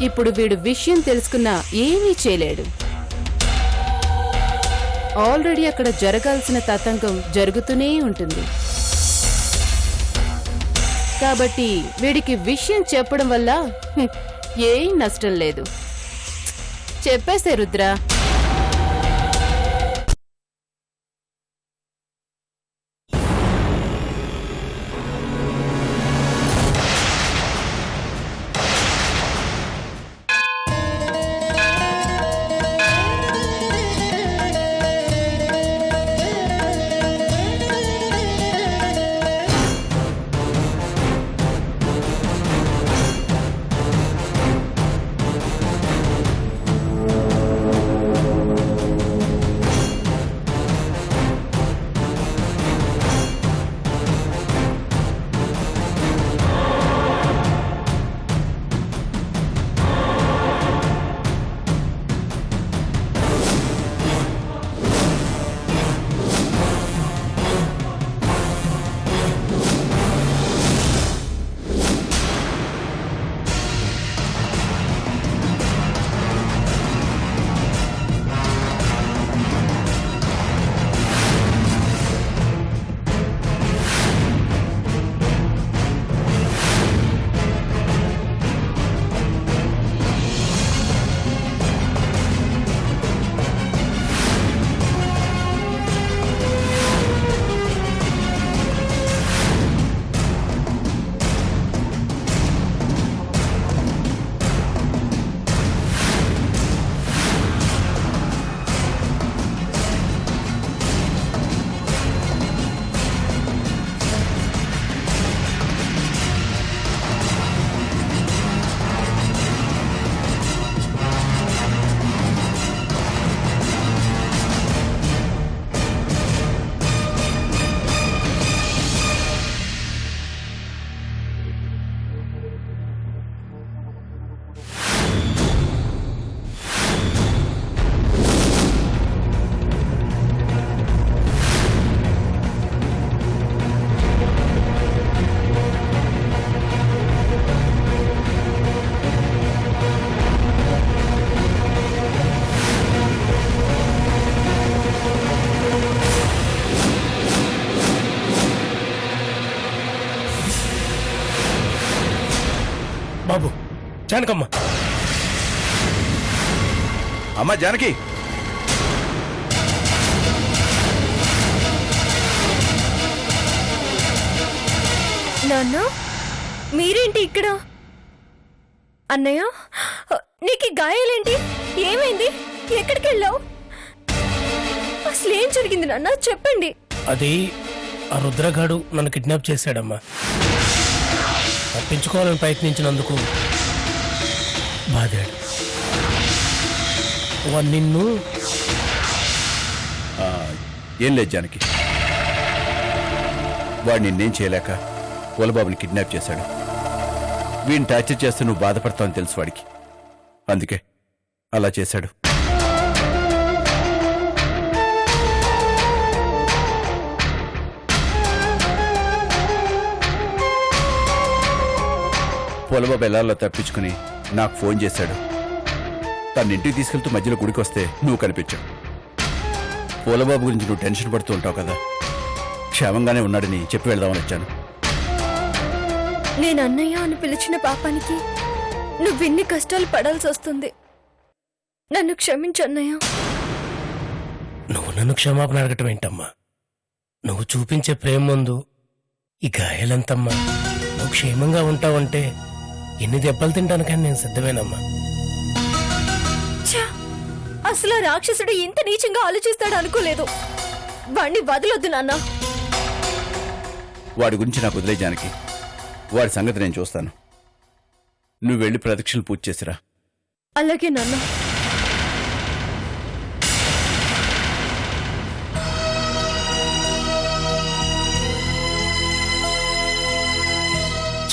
ఇప్పుడు వీడు విషయం తెలుసుకున్నా ఏమీ చేయలేడు. ఆల్రెడీ అక్కడ జరగాల్సిన తతంగం జరుగుతూనే ఉంటుంది. కాబట్టి వీడికి విషయం చెప్పడం వల్ల ఏం నష్టం లేదు. చెప్పేసే రుద్ర. బాబు, జానకమ్మ. అమ్మా జానకి, నాన్న మీరేంటి ఇక్కడ? అన్నయ్య, నీకు గాయాలేంటి? ఏమైంది? ఎక్కడికి వెళ్ళావు? అసలు ఏం జరిగింది నాన్న, చెప్పండి. అది ఆ రుద్రగాడు నన్ను కిడ్నాప్ చేశాడమ్మా. తప్పించుకోవాలని ప్రయత్నించినందుకు బాధాడు. నిన్ను ఏం లేదు జానకి, వాడు నిన్నేం చేయలేక పోలబాబుని కిడ్నాప్ చేశాడు. వీడిని టార్చర్ చేస్తే నువ్వు బాధపడతావని తెలుసు వాడికి, అందుకే అలా చేశాడు. పోలబాబు ఎల్లాల్లో తప్పించుకుని నాకు ఫోన్ చేశాడు. తన ఇంటికి తీసుకెళ్తూ మధ్యలో గుడికి వస్తే నువ్వు కనిపించావు. పోలబాబు గురించి నువ్వు టెన్షన్ పడుతూ ఉంటావు కదా, క్షేమంగానే ఉన్నాడని చెప్పి వెళ్దామని వచ్చాను. నేను అన్నయ్య అని పిలిచిన పాపానికి నువ్వెన్ని కష్టాలు పడాల్సి వస్తుంది. నన్ను క్షమించు అన్నయ్య. నువ్వు నన్ను క్షమాపణ అడగటం ఏంటమ్మా? నువ్వు చూపించే ప్రేమ ముందు ఈ గాయాలంతమ్మా. నువ్వు క్షేమంగా ఉంటావంటే ఎన్ని దెబ్బలు తింటానికని నేను సిద్ధమేనమ్మా. అసలు రాక్షసుడు ఇంత నీచంగా ఆలోచిస్తాడు అనుకోలేదు. వాణ్ణి వదలొద్దు నాన్న. వాడి గురించి నాకు వదిలే జానకి, వాడి సంగతి నేను చూస్తాను. నువ్వు వెళ్ళి ప్రదక్షిణలు పూజ చేసిరా. అలాగే నాన్న.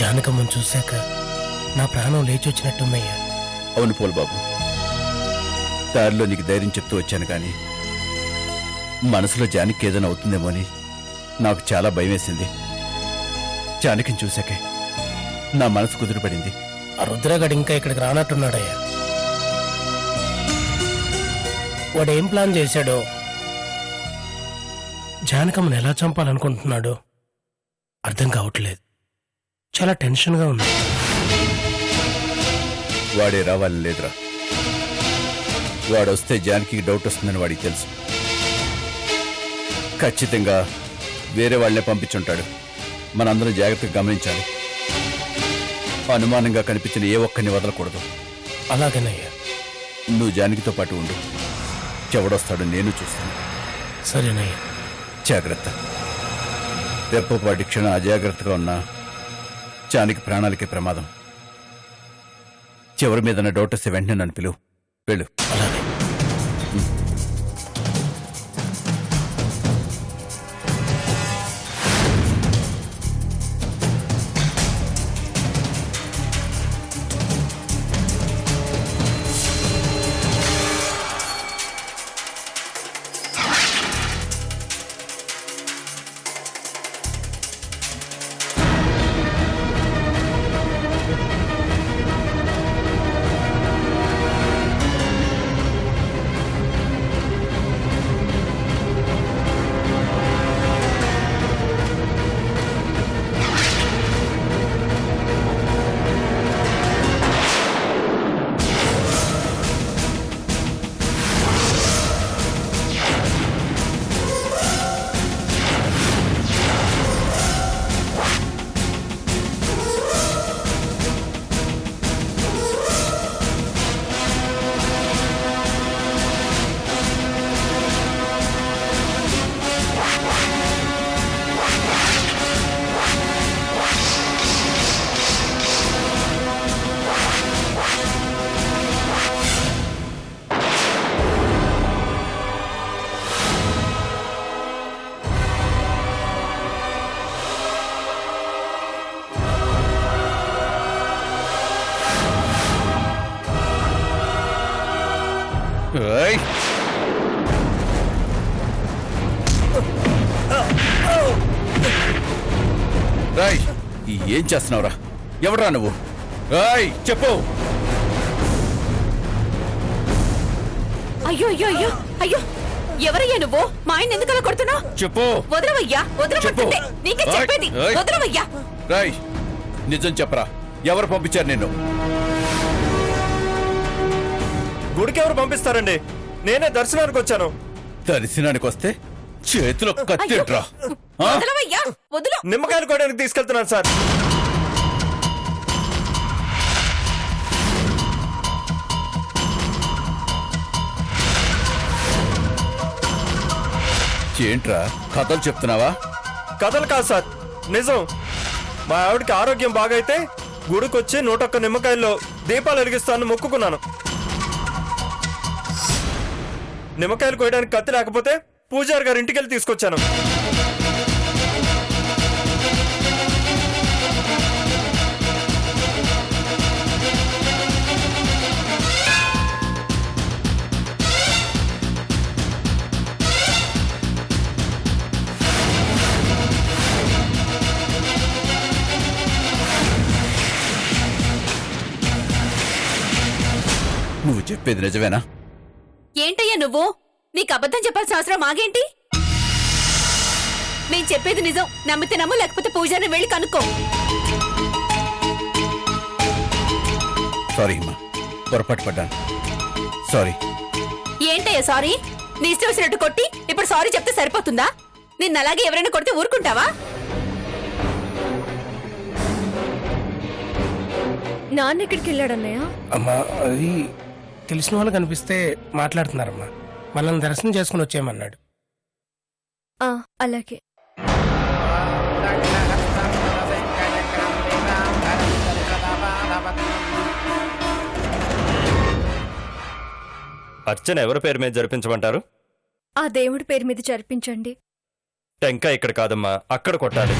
జానకమ్మను చూశాక నా ప్రాణం లేచొచ్చినట్టుందయ్యా. అవును పోల్బాబు, దారిలో నీకు ధైర్యం చెప్తూ వచ్చాను కానీ మనసులో జానకి ఏదైనా అవుతుందేమో అని నాకు చాలా భయం వేసింది. జానకిని చూశాకే నా మనసు కుదిరిపడింది. ఆ రుద్రగాడు ఇంకా ఇక్కడికి రానట్టున్నాడయ్యా. వాడేం ప్లాన్ చేశాడో, జానకమ్మను ఎలా చంపాలనుకుంటున్నాడో అర్థం కావట్లేదు. చాలా టెన్షన్గా ఉంది. వాడే రావాలని లేదురా. వాడొస్తే జానకి డౌట్ వస్తుందని వాడికి తెలుసు. ఖచ్చితంగా వేరే వాళ్ళనే పంపించుంటాడు. మనందరం జాగ్రత్తగా గమనించాలి. అనుమానంగా కనిపించిన ఏ ఒక్కరిని వదలకూడదు. అలాగేనయ్యా. నువ్వు జానకితో పాటు ఉండు. చెవడొస్తాడు నేను చూస్తాను. సరేనయ్యా. జాగ్రత్త. రెప్పపాటి క్షణం అజాగ్రత్తగా ఉన్నా జానకి ప్రాణాలకే ప్రమాదం. చివరి మీద డౌట్ వస్తే వెంటనే నన్ను పిలువు. వెళ్ళు. అలాగే. ఏయ్! రాయ్, ఏం చేస్తున్నావురా? ఎవడ్రా నువ్వు? రాయ్, చెప్పు. అయ్యో అయ్యో అయ్యో అయ్యో, ఎవరయ్యా నువ్వు? మా ఆయన ఎందుకు అలా కొడుతున్నావు? చెప్పు. వదలవయ్యా, వదలమంటుంటే. నీకే ఏయ్, చెప్పేది. ఏయ్. వదలవయ్యా. రాయ్, నిజం చెప్పరా. ఎవరు పంపించారు నిన్ను? గుడికి ఎవరు పంపిస్తారండి? నేనే దర్శనానికి వచ్చాను. దర్శనానికి వస్తే చేతిలో కత్తిట్రా. వదలవయ్యా, వదలు. నిమ్మకాయలు కోయడానికి తీసుకెళ్తున్నాను సార్. ఏంట్రా కథలు చెప్తున్నావా? కథలు కాదు సార్, నిజం. మా ఆవిడకి ఆరోగ్యం బాగైతే గుడికొచ్చి 101 నిమ్మకాయల్లో దీపాలు వెలిగిస్తానని మొక్కుకున్నాను. నిమ్మకాయలు కోయడానికి కత్తి లేకపోతే పూజారి గారి ఇంటికి వెళ్ళి తీసుకొచ్చాను. నువ్వు చెప్పేది నిజమేనా? ఏంటయ్యా నువ్వు? నీకు అబద్ధం చెప్పాల్సిన అవసరం మాగేంటి? నేను చెప్పేది నిజం. నమ్మితే నమ్ము, లేకపోతే పూజారిని వెళ్ళి కనుక్కో. సారీ అమ్మా, పొరపాటు పడ్డాను. సారీ. ఏంటయ్యా సారీ? నీ ఇష్టం వచ్చినట్టు కొట్టి ఇప్పుడు సారీ చెప్తే సరిపోతుందా? నిన్న అలాగే ఎవరైనా కొడితే ఊరుకుంటావా? నాన్న ఎక్కడికి వెళ్ళాడన్నయ్య? అమ్మా, అది తెలిసిన వాళ్ళు కనిపిస్తే మాట్లాడుతున్నారమ్మా. మనల్ని దర్శనం చేసుకుని వచ్చేయమన్నాడు. అలాగే. అర్చన ఎవరి పేరు మీద జరిపించమంటారు? ఆ దేవుడి పేరు మీద జరిపించండి. టెంకాయ ఇక్కడ కాదమ్మా, అక్కడ కొట్టాలి.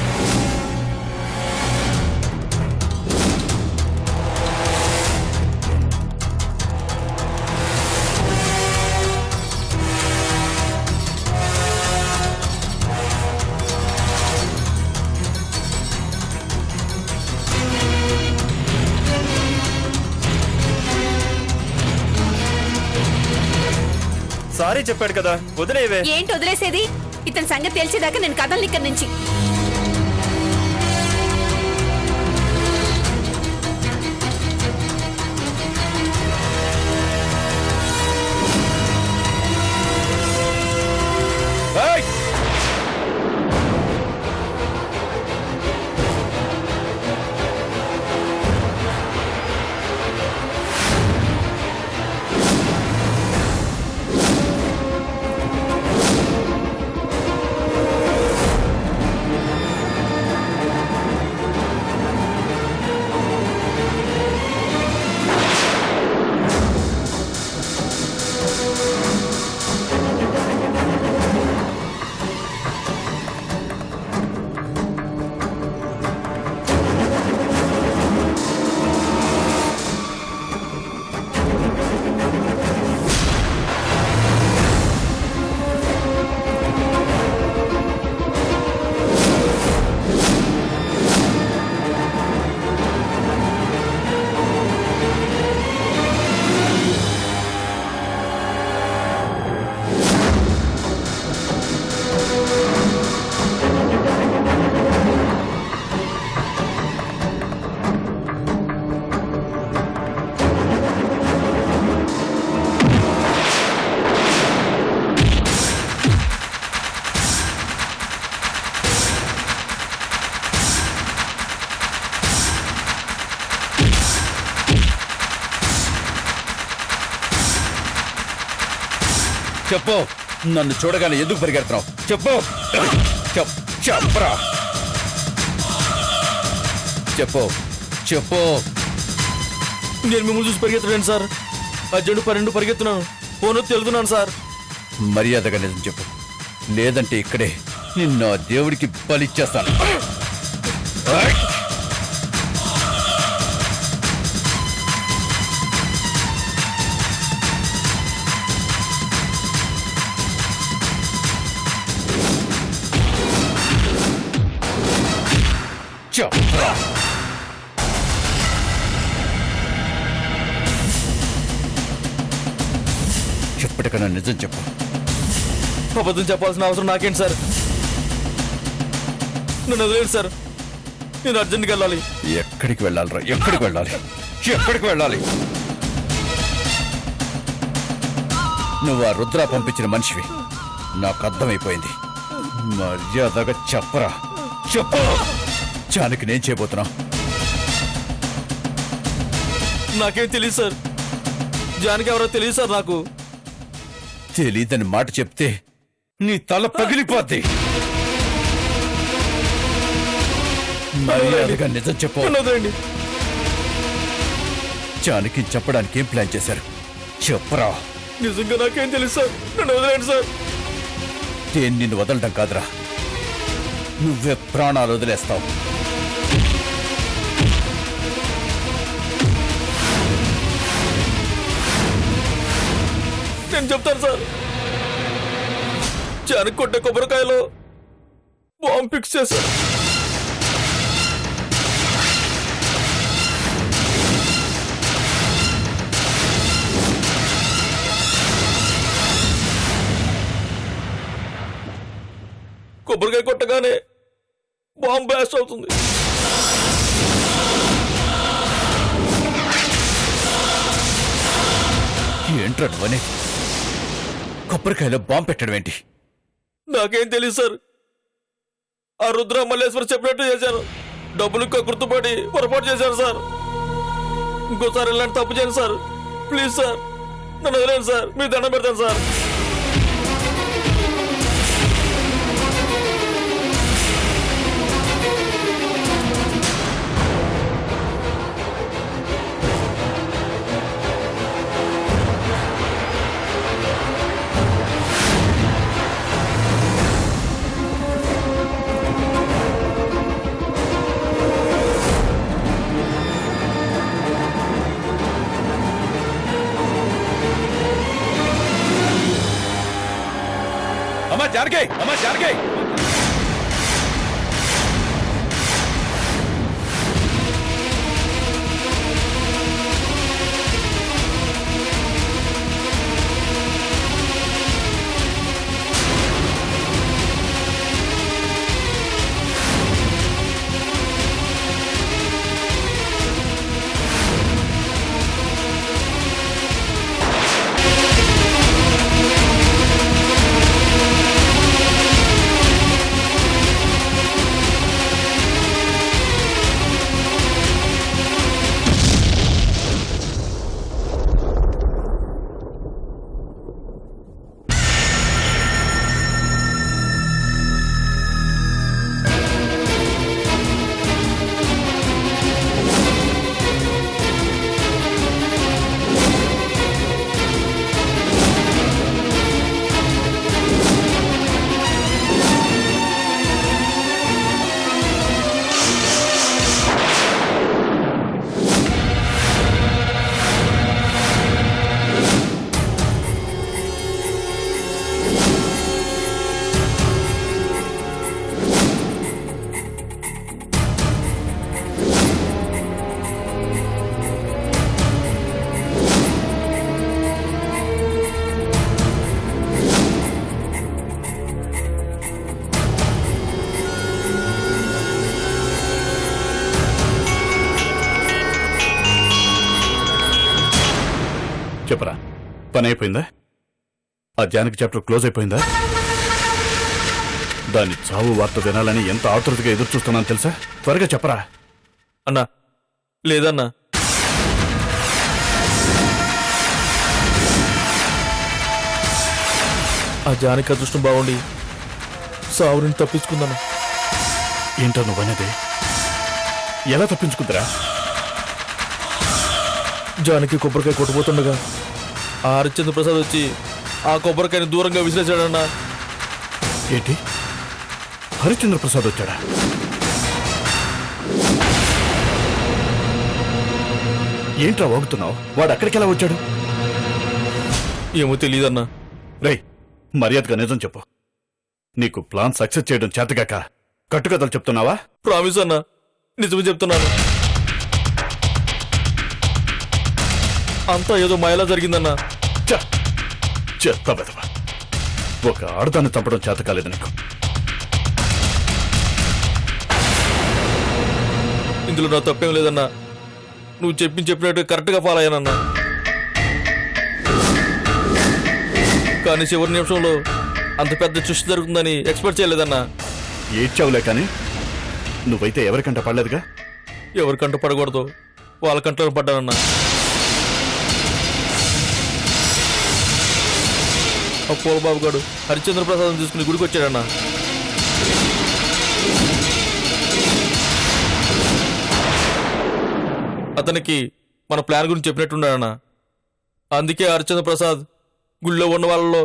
సారీ చెప్పాడు కదా వదిలేవే. ఏంటి వదిలేసేది? ఇతని సంగతి తెలిసేదాకా నేను కదలను ఇక్కడి నుంచి. ఏయ్! చెప్పు, నన్ను చూడగానే ఎందుకు పరిగెడుతున్నావు? చెప్పు. చెప్పరా. చెప్పు చెప్పు. నేను మిమ్మల్ని చూసి పరిగెత్తలేను సార్. అర్జెంట్ 12 పరిగెత్తున్నాను. ఫోన్ తెలుతున్నాను సార్. మర్యాదగా నిజం చెప్పు, లేదంటే ఇక్కడే నిన్ను ఆ దేవుడికి బలిచ్చేస్తాను. చెప్పరా. ఎప్పటికైనా నిజం చెప్పు. అబద్ధం చెప్పాల్సిన అవసరం నాకేంటి సార్? నన్ను వదిలేండి సార్. నేను అర్జెంట్కి వెళ్ళాలి. ఎక్కడికి వెళ్ళాలిరా? ఎక్కడికి వెళ్ళాలి? ఎక్కడికి వెళ్ళాలి? నువ్వు ఆ రుద్ర పంపించిన మనిషివి, నాకు అర్థమైపోయింది. మర్యాదగా చెప్పరా. చెప్పు. జానకి నేను చేయబోతున్నా. నాకేం తెలియదు సార్. జానకి ఎవరో తెలియదు సార్. నాకు తెలీదని మాట చెప్తే నీ తల పగిలిపోద్ది. మర్యాదగా నిజం చెప్పు. నన్ను వదిలేండి. జానకి చెప్పడానికి ఏం ప్లాన్ చేశారు? చెప్పరా. నిజంగా నాకేం తెలుసు సార్. నన్ను వదిలేండి సార్. నేను నిన్ను వదలడం కాదురా, నువ్వే ప్రాణాలు వదిలేస్తావు. నేను చెప్తాను సార్. జానకి కొట్టే కొబ్బరికాయలో బాంబు ఫిక్స్ చేశారు. కొబ్బరికాయ కొట్టగానే బాంబు బ్లాస్ట్ అవుతుంది. ఏంట్రా నువ్వని? కొబ్బరికాయలో బాంబు పెట్టడం ఏంటి? నాకేం తెలియదు సార్. ఆ రుద్ర మల్లేశ్వర్ చెప్పినట్టు చేశాను. డబ్బులు గుర్తుపడి పొరపాటు చేశాను సార్. ఇంకోసారి ఇలాంటి తప్పు చేయను సార్. ప్లీజ్ సార్, నన్ను వదిలేండి సార్. మీరు దండం పెడతాను సార్. అమ్మా జానకి, అమ్మా జానకి. చెప్పరా, పని అయిపోయిందా? ఆ జానకి చాప్టర్ క్లోజ్ అయిపోయిందా? దాని చావు వార్త వినాలని ఎంత ఆతృతగా ఎదురు చూస్తున్నాను తెలుసా? త్వరగా చెప్పరా. అన్నా లేదన్నా, ఆ జానకి అదృష్టం బాగుండి సావుని తప్పించుకుందన్నా. ఏంటో నువ్వనేది? ఎలా తప్పించుకుందిరా? జానకి కొబ్బరికాయ కొట్టుపోతుండగా ఆ హరిశ్చంద్ర ప్రసాద్ వచ్చి ఆ కొబ్బరికాయని దూరంగా విసిరేశాడన్నా. ఏంటి, హరిశ్చంద్ర ప్రసాద్ వచ్చాడా? ఏంట్రా వాగుతున్నావు? వాడు అక్కడికెలా వచ్చాడు? ఏమో తెలియదన్నా. రేయ్, మర్యాదగా నిజం చెప్పు. నీకు ప్లాన్ సక్సెస్ చేయడం చేతగాక కట్టుకథలు చెప్తున్నావా? ప్రామిస్ అన్నా, నిజమే చెప్తున్నాను. అంతా ఏదో మాయలా జరిగిందన్నా. చెత్త వెధవ. ఒక ఆడదాన్ని చంపడం చేత కాలేదు నీకు. ఇందులో నా తప్పేం లేదన్నా. నువ్వు చెప్పినట్టు కరెక్ట్గా ఫాలో అయ్యానన్నా. కానీ చివరి నిమిషంలో అంత పెద్ద సృష్టి జరుగుతుందని ఎక్స్పెక్ట్ చేయలేదన్నా. ఏడ్చావులే కానీ నువ్వైతే ఎవరికంట పడలేదుగా. ఎవరికంట పడకూడదు వాళ్ళ కంటలో పడ్డానన్నా. ఆ పోలబాబు గారు హరిశ్చంద్ర ప్రసాదం తీసుకుని గుడికి వచ్చాడన్నా. అతనికి మన ప్లాన్ గురించి చెప్పినట్టున్నాడన్నా. అందుకే హరిశ్చంద్ర ప్రసాద్ గుళ్ళో ఉన్న వాళ్ళలో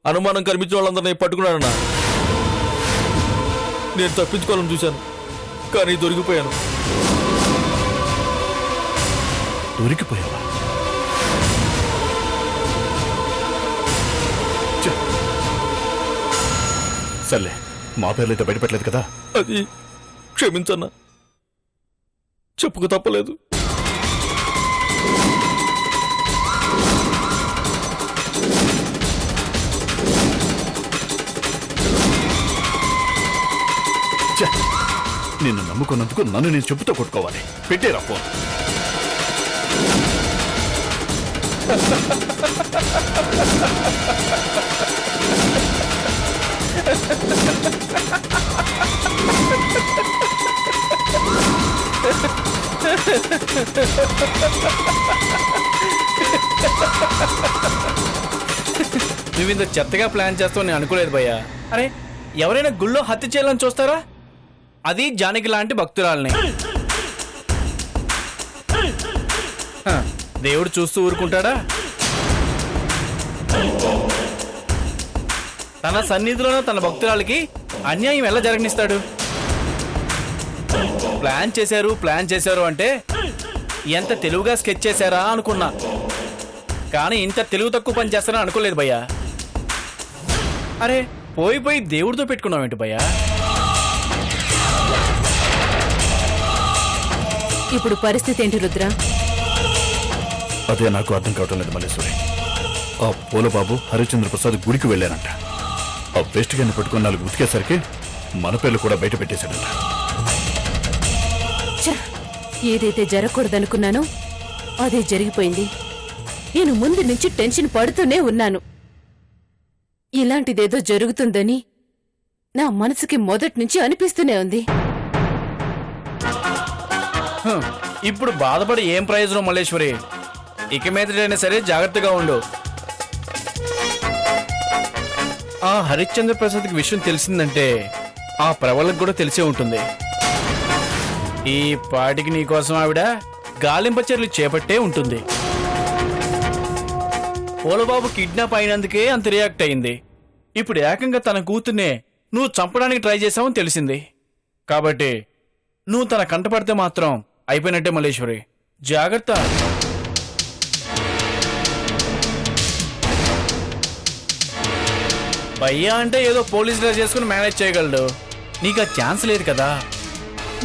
అనుమానం కనిపించిన వాళ్ళందరినీ పట్టుకున్నాడన్నా. నేను తప్పించుకోవాలని చూశాను, కానీ దొరికిపోయాను. దొరికిపోయావా? సర్లే, మా పేర్లైతే బయటపెట్టలేదు కదా. అది క్షమించన్నా, చెప్పుకు తప్పలేదు. నిన్ను నమ్ముకున్నందుకు నన్ను నేను చెప్పుతో కొట్టుకోవాలి. పెట్టేరా ఫోన్. నువ్వు ఇంత చెత్తగా ప్లాన్ చేస్తావు నేను అనుకోలేదు భయ్యా. అరే, ఎవరైనా గుళ్ళో హత్య చేయాలని చూస్తారా? అది జానకి లాంటి భక్తురాలని. దేవుడు చూస్తూ ఊరుకుంటాడా? తన సన్నిధిలోనూ తన భక్తురాలకి అన్యాయం ఎలా జరగనిస్తాడు? ప్లాన్ చేశారు అంటే ఎంత తెలివిగా స్కెచ్ చేశారా అనుకున్నా, కానీ ఇంత తెలివి తక్కువ పని చేస్తారని అనుకోలేదు భయ్యా. అరే, పోయి దేవుడితో పెట్టుకున్నావేంటి భయ్యా? ఇప్పుడు పరిస్థితి ఏంటి రుద్ర? అదే నాకు అర్థం కావటం లేదు మల్లేశ్వరి. ఆ పోలబాబు హరిశ్చంద్ర ప్రసాద్ గుడికి వెళ్ళారంట. ఆ వేస్ట్ గాన్ని పట్టుకుని 4 ఉతికేసరికి మన పేర్లు కూడా బయట పెట్టేశాడంట. ఏదైతే జరగకూడదనుకున్నానో అదే జరిగిపోయింది. నేను ముందు నుంచి టెన్షన్ పడుతూనే ఉన్నాను. ఇలాంటిదేదో జరుగుతుందని నా మనసుకి మొదటి నుంచి అనిపిస్తూనే ఉంది. ఇప్పుడు బాధపడి ఏం ప్రయోజనం మల్లేశ్వరి? ఇక మీదటైనా సరే జాగ్రత్తగా ఉండు. ఆ హరిశ్చంద్ర ప్రసాద్కి విషయం తెలిసిందంటే ఆ ప్రవళకు కూడా తెలిసే ఉంటుంది. ఈ పాటికి నీకోసం ఆవిడ గాలింప చర్యలు చేపట్టే ఉంటుంది. పోలబాబు కిడ్నాప్ అయినందుకే అంత రియాక్ట్ అయింది. ఇప్పుడు ఏకంగా తన కూతుర్నే నువ్వు చంపడానికి ట్రై చేశావని తెలిసింది. కాబట్టి నువ్వు తన కంటపడితే మాత్రం అయిపోయినట్టే మల్లేశ్వరి. జాగ్రత్త. భయ్యా అంటే ఏదో పోలీసులా చేసుకుని మేనేజ్ చేయగలడు. నీకు ఆ ఛాన్స్ లేదు కదా.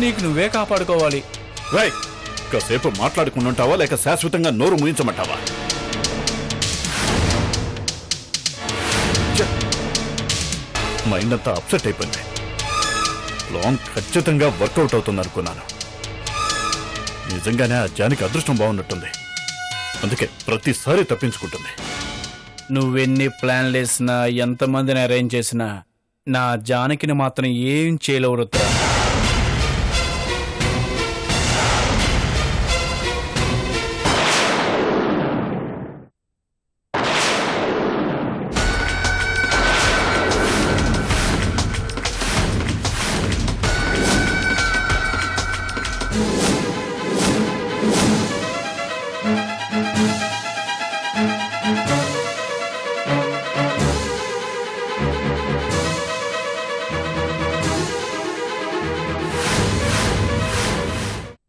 నీకు నువ్వే కాపాడుకోవాలి. రై, కాసేపు మాట్లాడుకుంటుంటావా లేక శాశ్వతంగా నోరు ముయించమంటావా? మైండ్ అంతా అప్సెట్ అయిపోయింది. ప్లాన్ ఖచ్చితంగా వర్కౌట్ అవుతుంది అనుకున్నాను. నిజంగానే ఆ జానికి అదృష్టం బాగున్నట్టుంది. అందుకే ప్రతిసారి తప్పించుకుంటుంది. నువ్వెన్ని ప్లాన్లు వేసినా ఎంతమందిని అరేంజ్ చేసినా నా జానకిని మాత్రం ఏం చేయలేవు రుద్ర.